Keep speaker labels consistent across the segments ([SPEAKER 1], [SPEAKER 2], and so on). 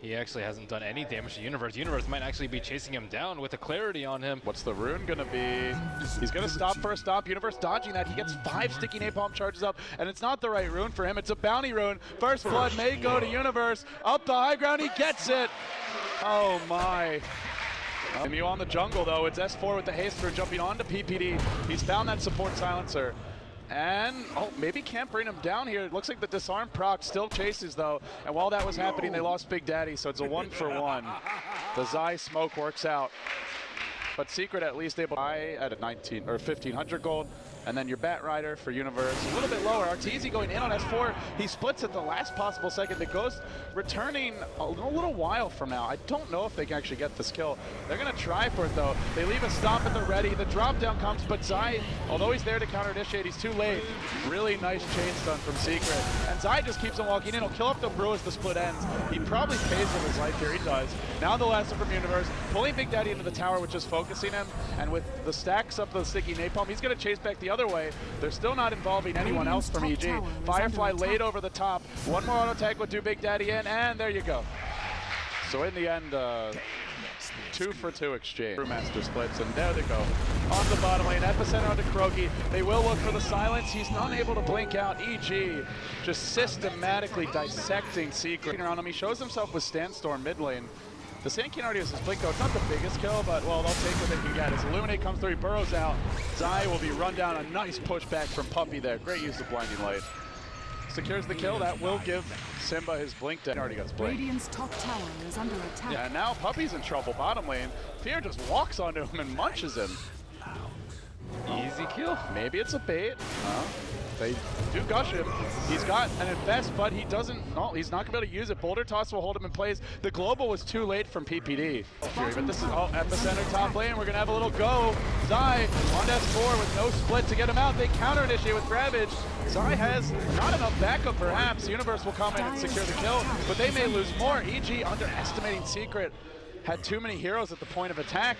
[SPEAKER 1] He actually hasn't done any damage to Universe. Universe might actually be chasing him down with the clarity on him.
[SPEAKER 2] What's the rune gonna be? He's gonna stop for a stop. Universe dodging that. He gets 5 sticky napalm charges up, and it's not the right rune for him. It's a bounty rune. First blood may go to Universe. Up the high ground, he gets it. Oh my. Mew on the jungle though. It's S4 with the haste for jumping onto PPD. He's found that support silencer. And, oh, maybe can't bring him down here. It looks like the disarm proc still chases, though. And while that was happening, they lost Big Daddy, so it's a 1-for-1. The Zai smoke works out. But Secret at least able to buy at a 19 or 1,500 gold. And then your Bat Rider for Universe, a little bit lower. Arteezy going in on S4. He splits at the last possible second. The Ghost returning a little while from now. I don't know if they can actually get this kill. They're going to try for it, though. They leave a stop at the ready. The drop down comes, but Zai, although he's there to counter initiate, he's too late. Really nice chain stun from Secret. And Zai just keeps on walking in. He'll kill up the Brew as the split ends. He probably pays with his life here. He does. Now the last one from Universe, pulling Big Daddy into the tower, which is focusing him. And with the stacks up the sticky napalm, he's going to chase back the other way. They're still not involving anyone else from EG. Firefly laid over the top. One more auto tag would do Big Daddy in, and there you go. So in the end, 2-for-2 exchange. Brewmaster splits, and there they go. On the bottom lane, Epicenter onto Kuroky. They will look for the silence. He's not able to blink out. EG just systematically dissecting Secret around him. He shows himself with Sandstorm mid lane. The Sand King already has his blink though. It's not the biggest kill, but well, they'll take what they can get. As Illuminate comes through, he burrows out. Zai will be run down. A nice pushback from Puppey there. Great use of Blinding Light. Secures the kill. That will give Simba his blink dead. He already got his blink.
[SPEAKER 3] Radiant's top tower is under attack.
[SPEAKER 2] Yeah, and now Puppey's in trouble bottom lane. Fear just walks onto him and munches him.
[SPEAKER 1] Easy kill.
[SPEAKER 2] Maybe it's a bait. They do gush him. He's got an invest, but he doesn't. No, he's not gonna be able to use it. Boulder Toss will hold him in place. The global was too late from PPD. But this is Epicenter top lane. We're gonna have a little go. Zai on S4 with no split to get him out. They counter initiate with Ravage. Zai has not enough backup, perhaps. Universe will come in and secure the kill, but they may lose more. EG underestimating Secret. Had too many heroes at the point of attack.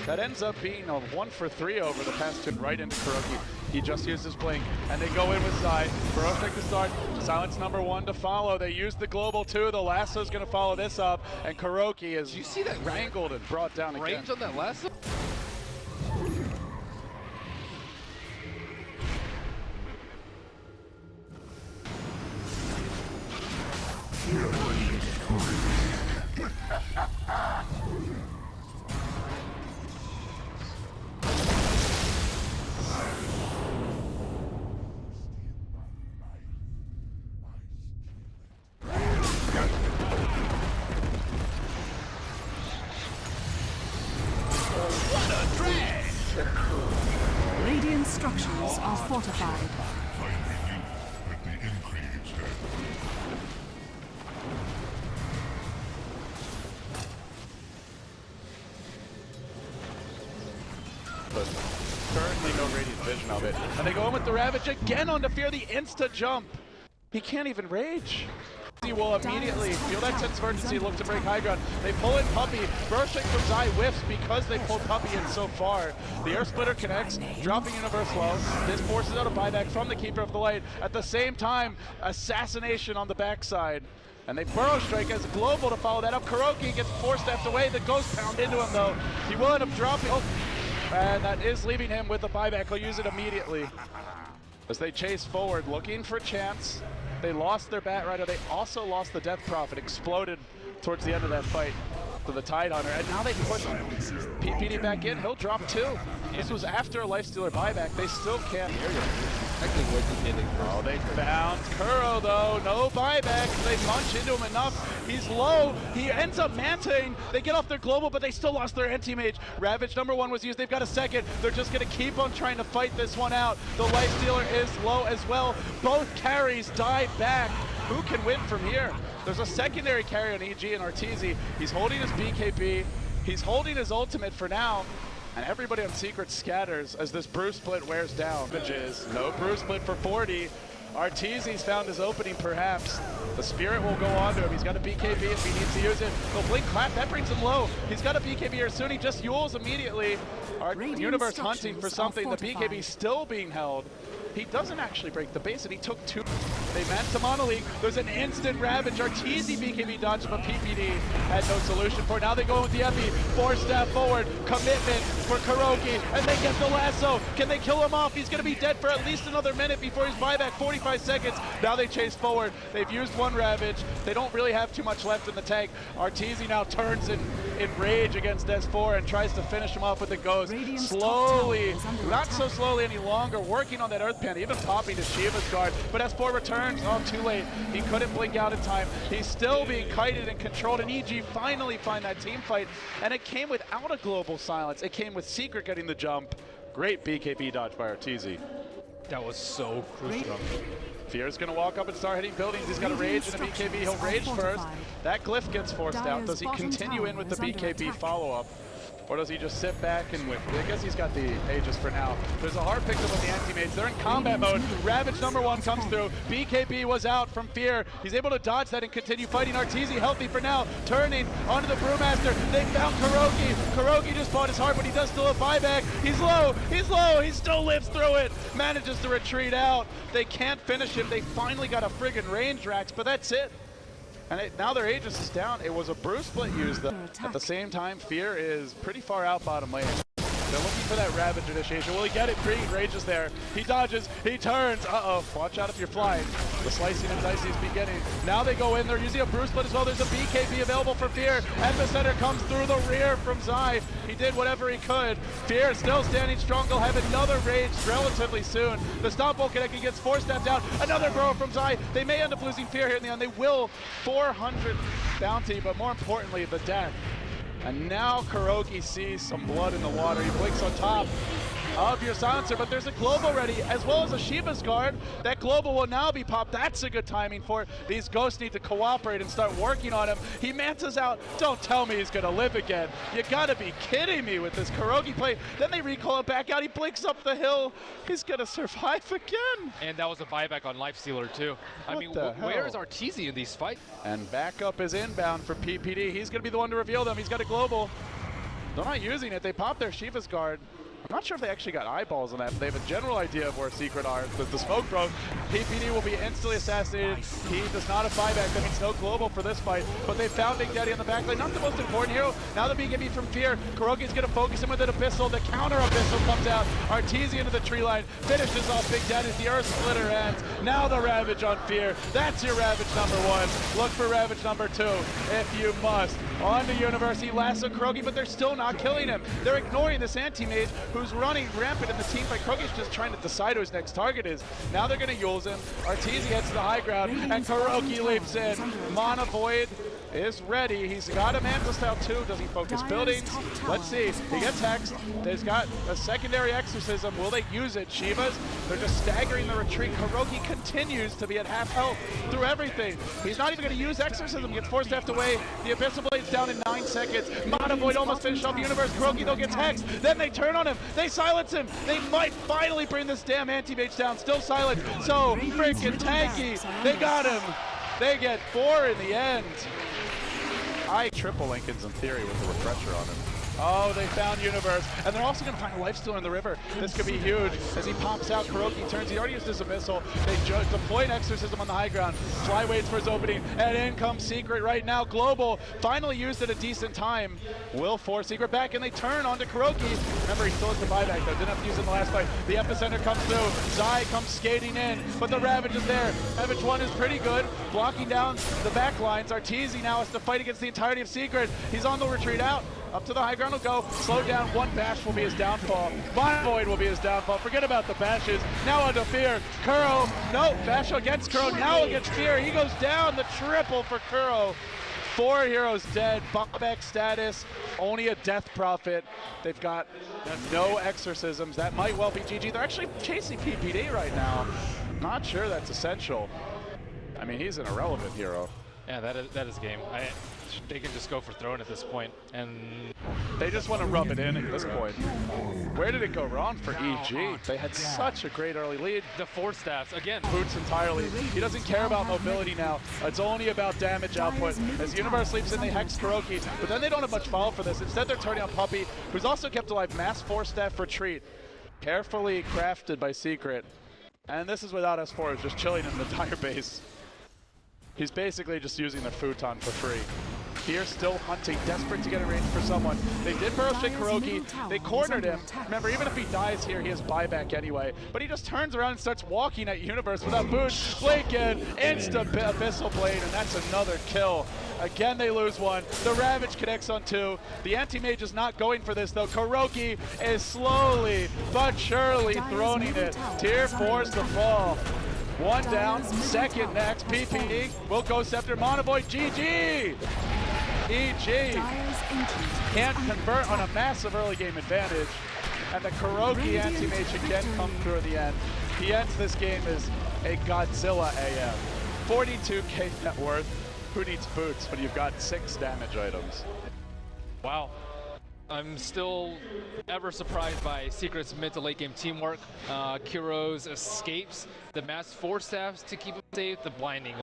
[SPEAKER 2] That ends up being a 1-for-3 over the past two, right into Kuroky. He just used his blink, and they go in with Zai. Burrow strike to start, silence number 1 to follow. They use the global too. The lasso's gonna follow this up, and Kuroky is
[SPEAKER 1] Did you see that
[SPEAKER 2] wrangled and brought down
[SPEAKER 1] range
[SPEAKER 2] again.
[SPEAKER 1] on that lasso?
[SPEAKER 3] Radiant structures are fortified.
[SPEAKER 2] But currently no radiant vision of it. And they go in with the Ravage again onto Fear, the insta jump. He can't even rage. He will immediately feel that sense of urgency, look to break high ground. They pull in Puppey. Burst strike from Zai whiffs because they pulled Puppey in so far. The Earth Splitter connects, dropping Universe low. This forces out a buyback from the Keeper of the Light. At the same time, assassination on the backside. And they burrow strike as a global to follow that up. Kuroky gets 4 steps away. The Ghost pound into him though. He will end up dropping. Oh, and that is leaving him with a buyback. He'll use it immediately. As they chase forward, looking for chance. They lost their Bat Rider. They also lost the Death Prophet. Exploded towards the end of that fight to the Tide Hunter. And now they push PPD back in. He'll drop 2. This was after a Lifestealer buyback. They still can't hear you.
[SPEAKER 1] Actually, what he did.
[SPEAKER 2] Oh, they found Kuro though. No buyback. They munch into him enough. He's low. He ends up manting. They get off their global, but they still lost their anti-mage. Ravage number 1 was used. They've got a second. They're just going to keep on trying to fight this one out. The Lifestealer is low as well. Both carries die back. Who can win from here? There's a secondary carry on EG and Arteezy. He's holding his BKB. He's holding his ultimate for now. And everybody on Secret scatters as this Brew Split wears down. No Brew Split for 40. Arteezy's found his opening perhaps. The Spirit will go on to him. He's got a BKB if he needs to use it. He'll blink clap, that brings him low. He's got a BKB here soon. He just Yules immediately. Our
[SPEAKER 3] Radiant
[SPEAKER 2] Universe hunting for
[SPEAKER 3] structures are
[SPEAKER 2] something. The
[SPEAKER 3] fortified.
[SPEAKER 2] BKB still being held. He doesn't actually break the base, and he took 2. They managed to mono-league. There's an instant Ravage. Arteezy BKB dodged, but PPD had no solution for it. Now they go with the Epi. 4-step forward. Commitment for Kuroky, and they get the lasso. Can they kill him off? He's going to be dead for at least another minute before his buyback. 45 seconds. Now they chase forward. They've used 1 Ravage. They don't really have too much left in the tank. Arteezy now turns in rage against S4 and tries to finish him off with the Ghost.
[SPEAKER 3] Radiant's
[SPEAKER 2] Slowly,
[SPEAKER 3] top tower is under
[SPEAKER 2] not
[SPEAKER 3] attack.
[SPEAKER 2] so slowly any longer, working on that Earth Panda, even popping to Shiva's guard. But S4 returns. Oh, too late. He couldn't blink out in time. He's still being kited and controlled, and EG finally find that team fight. And it came without a global silence. It came with Secret getting the jump. Great BKB dodge by Arteezy.
[SPEAKER 1] That was so crucial.
[SPEAKER 2] Fear's gonna walk up and start hitting buildings. He's got a rage and a BKB. He'll rage first. That glyph gets forced out. Does he continue in with the BKB follow-up? Or does he just sit back and whip? I guess he's got the Aegis for now. There's a hard pickup with the anti-mates. They're in combat mode. Ravage #1 comes through. BKB was out from Fear. He's able to dodge that and continue fighting. Arteezy healthy for now. Turning onto the Brewmaster. They found Kuroky. Kuroky just fought his heart, but he does still have buyback. He's low. He's low. He still lives through it. Manages to retreat out. They can't finish him. They finally got a friggin' range Rax, but that's it. And now their Aegis is down. It was a brew split used though. At the same time, Fear is pretty far out bottom lane. They're looking for that Ravage initiation. Will he get it? Green rages there. He dodges. He turns. Uh-oh. Watch out if you're flying. The slicing and dicing is beginning. Now they go in. They're using a brew split as well. There's a BKB available for Fear. Epicenter comes through the rear from Zai. He did whatever he could. Fear still standing strong. They'll have another rage relatively soon. The stop won't connect. He gets 4-stepped out. Another grower from Zai. They may end up losing Fear here in the end. They will. 400 bounty, but more importantly, the death. And now Kuroky sees some blood in the water. He blinks on top of your silencer, but there's a global ready, as well as a Shiva's guard. That global will now be popped. That's a good timing for it. These ghosts need to cooperate and start working on him. He mantas out. Don't tell me he's gonna live again. You gotta be kidding me with this Kuroky play. Then they recall it back out. He blinks up the hill. He's gonna survive again.
[SPEAKER 1] And that was a buyback on Lifestealer too. I mean, where is Arteezy in these fights?
[SPEAKER 2] And backup is inbound for PPD. He's gonna be the one to reveal them. He's got a global. They're not using it. They pop their Shiva's guard. I'm not sure if they actually got eyeballs on that, but they have a general idea of where Secret are. The smoke broke. PPD will be instantly assassinated. He does not have buyback. That means no global for this fight. But they found Big Daddy on the back line. Not the most important hero. Now the BKB from Fear. Kuroky's going to focus him with an Abyssal. The counter Abyssal comes out. Arteezy into the tree line. Finishes off Big Daddy. The Earth Splitter ends. Now the Ravage on Fear. That's your Ravage #1. Look for Ravage #2 if you must. On to Universe. He lasso Kuroky, but they're still not killing him. They're ignoring this anti-mage who's running rampant in the team fight. Kuroky's just trying to decide who his next target is. Now they're going to Yules him. Arteezy heads to the high ground, and Kuroky leaps in. Mana Void is ready. He's got a Mantle Style too. Does he focus buildings? Let's see. He gets hexed. They've got a secondary exorcism. Will they use it? Shivas, they're just staggering the retreat. Kuroky continues to be at half health through everything. He's not even going to use exorcism. Gets 4-stepped away. The Abyssal Blade's down in 9 seconds. Mana Void almost finished off Universe. Kuroky though gets hexed. Then they turn on him. They silence him. They might finally bring this damn anti-mage down. Still silent. So freaking tanky. They got him. They get 4 in the end. I triple Lincolns in theory with the refresher on him. Oh, they found Universe. And they're also going to find a Lifestealer in the river. This could be huge. As he pops out, Kuroky turns. He already used his Abyssal. They deploy an Exorcism on the high ground. Fly waits for his opening. And in comes Secret right now. Global finally used at a decent time. Will force Secret back, and they turn onto Kuroky. Remember, he still has the buyback, though. Didn't have to use it in the last fight. The Epicenter comes through. Zai comes skating in, but the Ravage is there. Ravage 1 is pretty good, blocking down the back lines. Arteezy now has to fight against the entirety of Secret. He's on the retreat out. Up to the high ground will go. Slow down. 1 bash will be his downfall. Mana Void will be his downfall. Forget about the bashes. Now onto Fear. Kuro. No. Bash against Kuro. Now against Fear. He goes down. The triple for Kuro. 4 heroes dead. Buyback status. Only a Death Prophet. They've got no exorcisms. That might well be GG. They're actually chasing PPD right now. Not sure that's essential. I mean, he's an irrelevant hero.
[SPEAKER 1] Yeah, that is game. They can just go for throwing at this point, and
[SPEAKER 2] they just want to rub it in at this point. Where did it go wrong for EG? They had such a great early lead.
[SPEAKER 1] the force staffs again.
[SPEAKER 2] Boots entirely. He doesn't care about mobility now. It's only about damage output. As Universe leaps in, they hex Kuroky, but then they don't have much follow for this. Instead, they're turning on Puppey, who's also kept alive. Mass force staff retreat. Carefully crafted by Secret. And this is without S4, just chilling in the entire base. He's basically just using the futon for free. Fear still hunting, desperate to get a range for someone. They did burst at Kuroky, they cornered him. Remember, even if he dies here, he has buyback anyway. But he just turns around and starts walking at Universe without boots. Blink in, Abyssal Blade, and that's another kill. Again, they lose one. The Ravage connects on two. The anti-mage is not going for this, though. Kuroky is slowly but surely throning it. Tier 4's the fall. One down, second next. PPE will go Scepter. Monovoid, GG! EG can't convert on a massive early game advantage. And the Kuroky anti-mage again come through at the end. He ends this game as a Godzilla AM. 42k net worth. Who needs boots when you've got 6 damage items?
[SPEAKER 1] Wow. I'm still ever surprised by Secret's mid to late game teamwork. Kuro's escapes, the mass force staffs to keep him safe, the blinding